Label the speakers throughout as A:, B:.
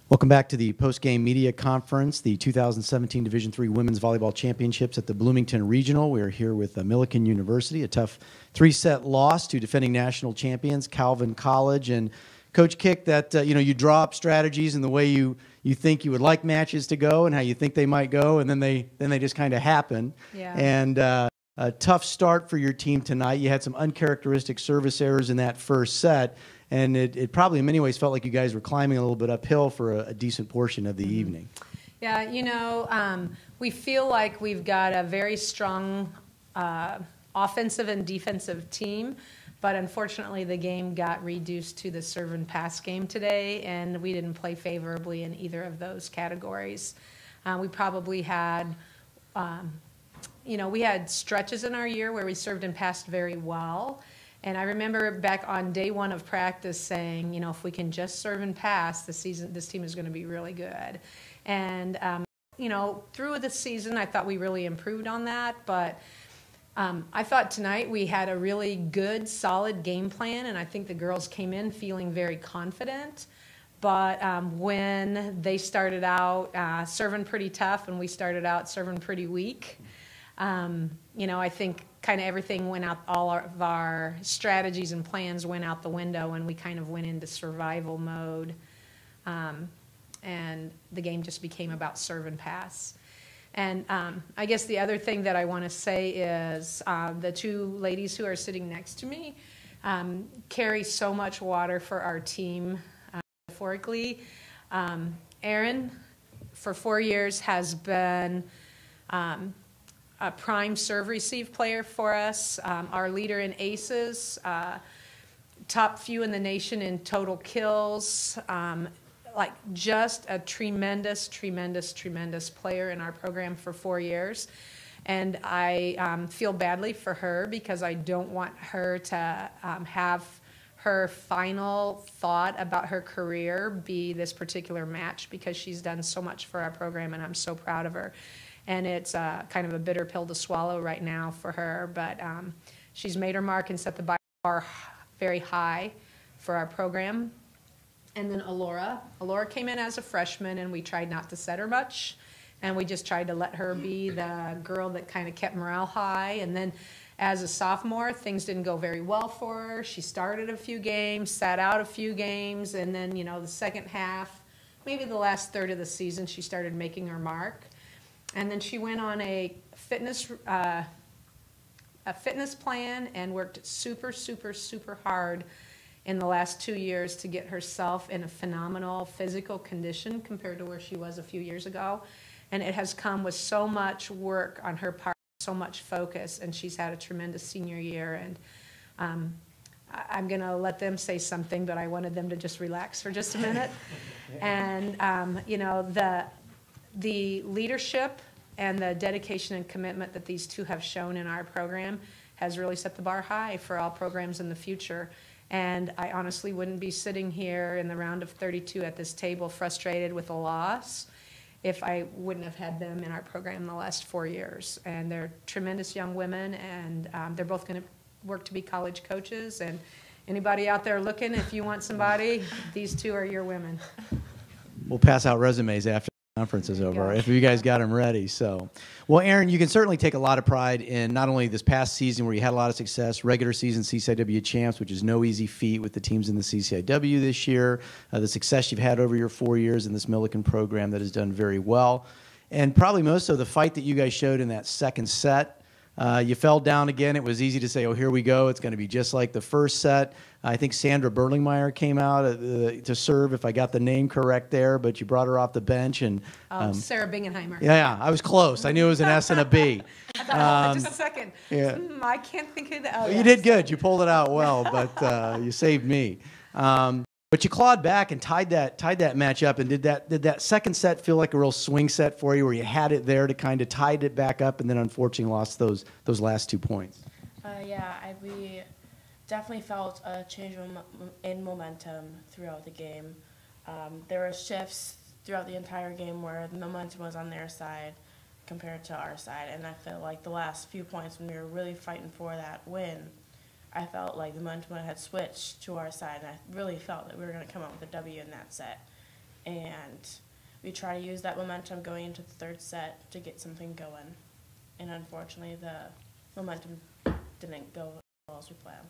A: Welcome back to the post-game media conference, the 2017 Division III Women's Volleyball Championships at the Bloomington Regional. We are here with Millikin University, a tough three-set loss to defending national champions Calvin College. And Coach Kick, that you draw up strategies in the way you think you would like matches to go and how you think they might go, and then they just kind of happen.
B: Yeah.
A: And a tough start for your team tonight. You had some uncharacteristic service errors in that first set. And it probably in many ways felt like you guys were climbing a little bit uphill for a decent portion of the evening.
B: Yeah, we feel like we've got a very strong offensive and defensive team, but unfortunately the game got reduced to the serve and pass game today, and we didn't play favorably in either of those categories. We probably had, we had stretches in our year where we served and passed very well. And I remember back on day one of practice saying, if we can just serve and pass, this team is going to be really good. And, through the season, I thought we really improved on that. But I thought tonight we had a really good, solid game plan, and I think the girls came in feeling very confident. But when they started out serving pretty tough and we started out serving pretty weak, I think kind of everything went out, all of our strategies and plans went out the window, and we kind of went into survival mode. And the game just became about serve and pass. And I guess the other thing that I want to say is the two ladies who are sitting next to me carry so much water for our team metaphorically. Erin, for 4 years, has been a prime serve-receive player for us, our leader in aces, top few in the nation in total kills, just a tremendous, tremendous, tremendous player in our program for 4 years. And I feel badly for her because I don't want her to have her final thought about her career be this particular match, because she's done so much for our program, and I'm so proud of her. And it's kind of a bitter pill to swallow right now for her. But she's made her mark and set the bar very high for our program. And then Alora came in as a freshman, and we tried not to set her much. And we just tried to let her be the girl that kind of kept morale high. And then as a sophomore, things didn't go very well for her. She started a few games, sat out a few games, and then, the second half, maybe the last third of the season, she started making her mark. And then she went on a fitness plan and worked super, super, super hard in the last 2 years to get herself in a phenomenal physical condition compared to where she was a few years ago. And it has come with so much work on her part, so much focus, and she's had a tremendous senior year. And I'm going to let them say something, but I wanted them to just relax for just a minute. And, the leadership and the dedication and commitment that these two have shown in our program has really set the bar high for all programs in the future. And I honestly wouldn't be sitting here in the round of 32 at this table frustrated with a loss if I wouldn't have had them in our program the last 4 years. And they're tremendous young women, and they're both going to work to be college coaches. And anybody out there looking, if you want somebody, these two are your women.
A: We'll pass out resumes after conference is over, if you guys got them ready. So, well, Erin, you can certainly take a lot of pride in not only this past season where you had a lot of success, regular season CCIW champs, which is no easy feat with the teams in the CCIW this year, the success you've had over your 4 years in this Millikin program that has done very well, and probably most so the fight that you guys showed in that second set. You fell down again. It was easy to say, oh, here we go. It's going to be just like the first set. I think Sandra Berlingmeyer came out to serve, if I got the name correct there, but you brought her off the bench. And
B: Sarah Bingenheimer.
A: Yeah, I was close. I knew it was an S and a B.
B: I thought, just a second.
A: Yeah.
B: I can't think of the
A: Well, you did good. You pulled it out well, but you saved me. But you clawed back and tied that match up. And did that second set feel like a real swing set for you, where you had it there to kind of tied it back up, and then unfortunately lost those last 2 points?
C: We definitely felt a change in momentum throughout the game. There were shifts throughout the entire game where the momentum was on their side compared to our side, and I feel like the last few points when we were really fighting for that win, I felt like the momentum had switched to our side, and I really felt that we were going to come out with a W in that set. and we try to use that momentum going into the third set to get something going. And unfortunately, the momentum didn't go as well as we planned.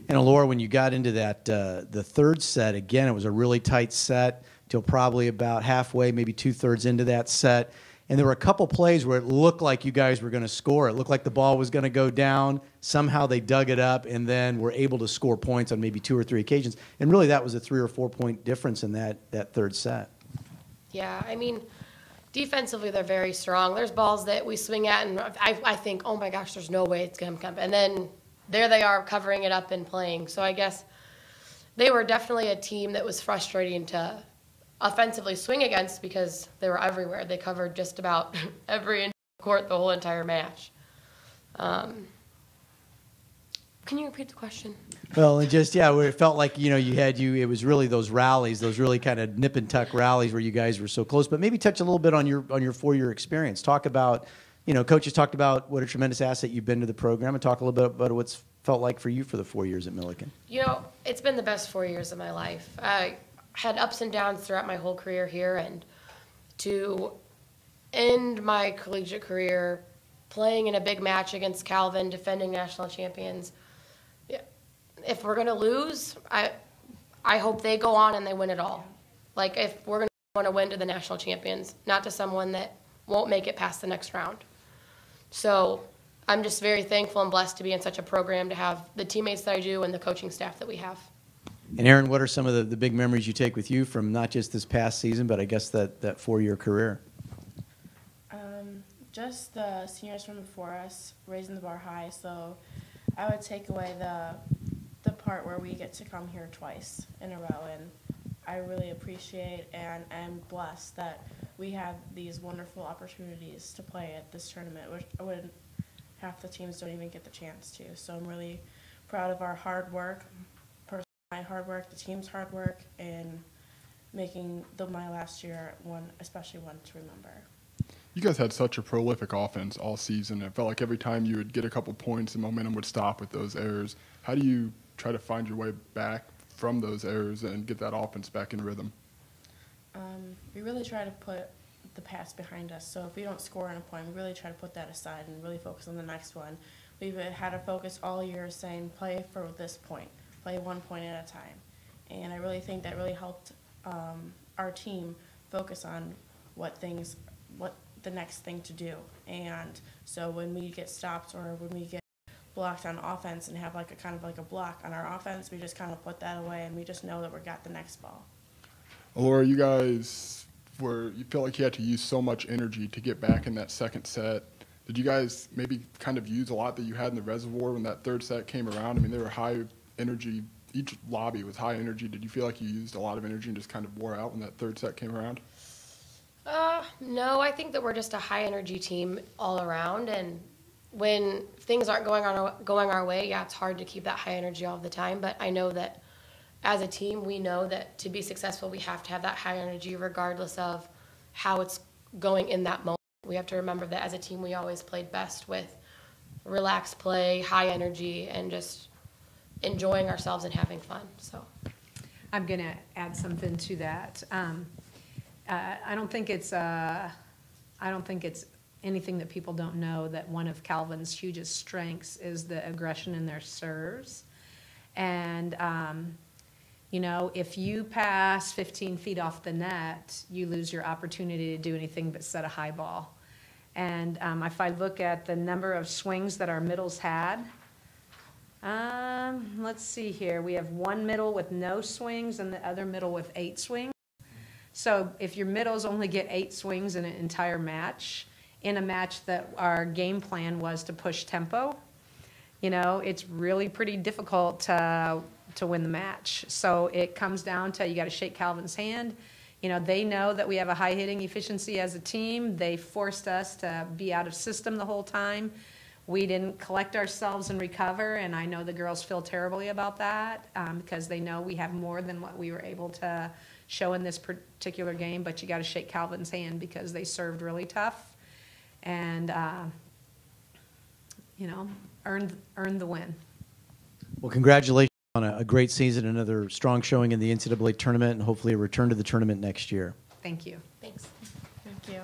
A: And Laura, when you got into that the third set, again, it was a really tight set till probably about halfway, maybe 2/3 into that set. And there were a couple plays where it looked like you guys were going to score. It looked like the ball was going to go down. Somehow they dug it up and then were able to score points on maybe 2 or 3 occasions. And really that was a 3 or 4 point difference in that third set.
D: Yeah, I mean, defensively they're very strong. There's balls that we swing at and I think, oh my gosh, there's no way it's going to come. And then there they are covering it up and playing. So I guess they were definitely a team that was frustrating to offensively swing against because they were everywhere. They covered just about every inch of the court the whole entire match. Can you repeat the question?
A: Well, and just, yeah, where it felt like, it was really those rallies, those really kind of nip and tuck rallies where you guys were so close. But maybe touch a little bit on your 4-year experience. Talk about, coaches talked about what a tremendous asset you've been to the program, and talk a little bit about what's felt like for you for the 4 years at Millikin.
D: It's been the best 4 years of my life. I had ups and downs throughout my whole career here, and to end my collegiate career playing in a big match against Calvin, defending national champions, if we're going to lose, I hope they go on and they win it all. Like, if we're going to want to win to the national champions, not to someone that won't make it past the next round. So I'm just very thankful and blessed to be in such a program, to have the teammates that I do and the coaching staff that we have.
A: And Aaron, what are some of the big memories you take with you from not just this past season, but I guess that 4-year career?
C: Just the seniors from before us, raising the bar high. So I would take away the part where we get to come here twice in a row, and I really appreciate and am blessed that we have these wonderful opportunities to play at this tournament, which half the teams don't even get the chance to. So I'm really proud of our hard work, my hard work, the team's hard work, and making my last year especially one to remember.
E: You guys had such a prolific offense all season. It felt like every time you would get a couple points, the momentum would stop with those errors. How do you try to find your way back from those errors and get that offense back in rhythm?
C: We really try to put the past behind us. So if we don't score on a point, we really try to put that aside and really focus on the next one. We've had a focus all year saying play for this point, play 1 point at a time. And I really think that really helped our team focus on what the next thing to do. And so when we get stopped or when we get blocked on offense and have kind of a block on our offense, we just kind of put that away and we just know that we got the next ball.
E: Laura, you guys you feel like you had to use so much energy to get back in that second set. Did you guys maybe kind of use a lot that you had in the reservoir when that third set came around? I mean, they were high energy. Each lobby was high energy. Did you feel like you used a lot of energy and just kind of wore out when that third set came around?
D: No, I think that we're just a high energy team all around, and when things aren't going our way, yeah, it's hard to keep that high energy all the time. But I know that as a team, we know that to be successful, we have to have that high energy regardless of how it's going in that moment. We have to remember that as a team, we always played best with relaxed play, high energy, and just enjoying ourselves and having fun. So
B: I'm going to add something to that. I don't think it's anything that people don't know that one of Calvin's hugest strengths is the aggression in their serves. And, if you pass 15 feet off the net, you lose your opportunity to do anything but set a high ball. And if I look at the number of swings that our middles had, let's see here. We have one middle with no swings and the other middle with 8 swings. So if your middles only get 8 swings in an entire match, in a match that our game plan was to push tempo, it's really pretty difficult to win the match. So it comes down to you got to shake Calvin's hand. They know that we have a high hitting efficiency as a team. They forced us to be out of system the whole time. We didn't collect ourselves and recover, and I know the girls feel terribly about that because they know we have more than what we were able to show in this particular game. But you got to shake Calvin's hand because they served really tough and earned the win.
A: Well, congratulations on a great season, another strong showing in the NCAA tournament, and hopefully a return to the tournament next year.
B: Thank you.
D: Thanks.
C: Thank you.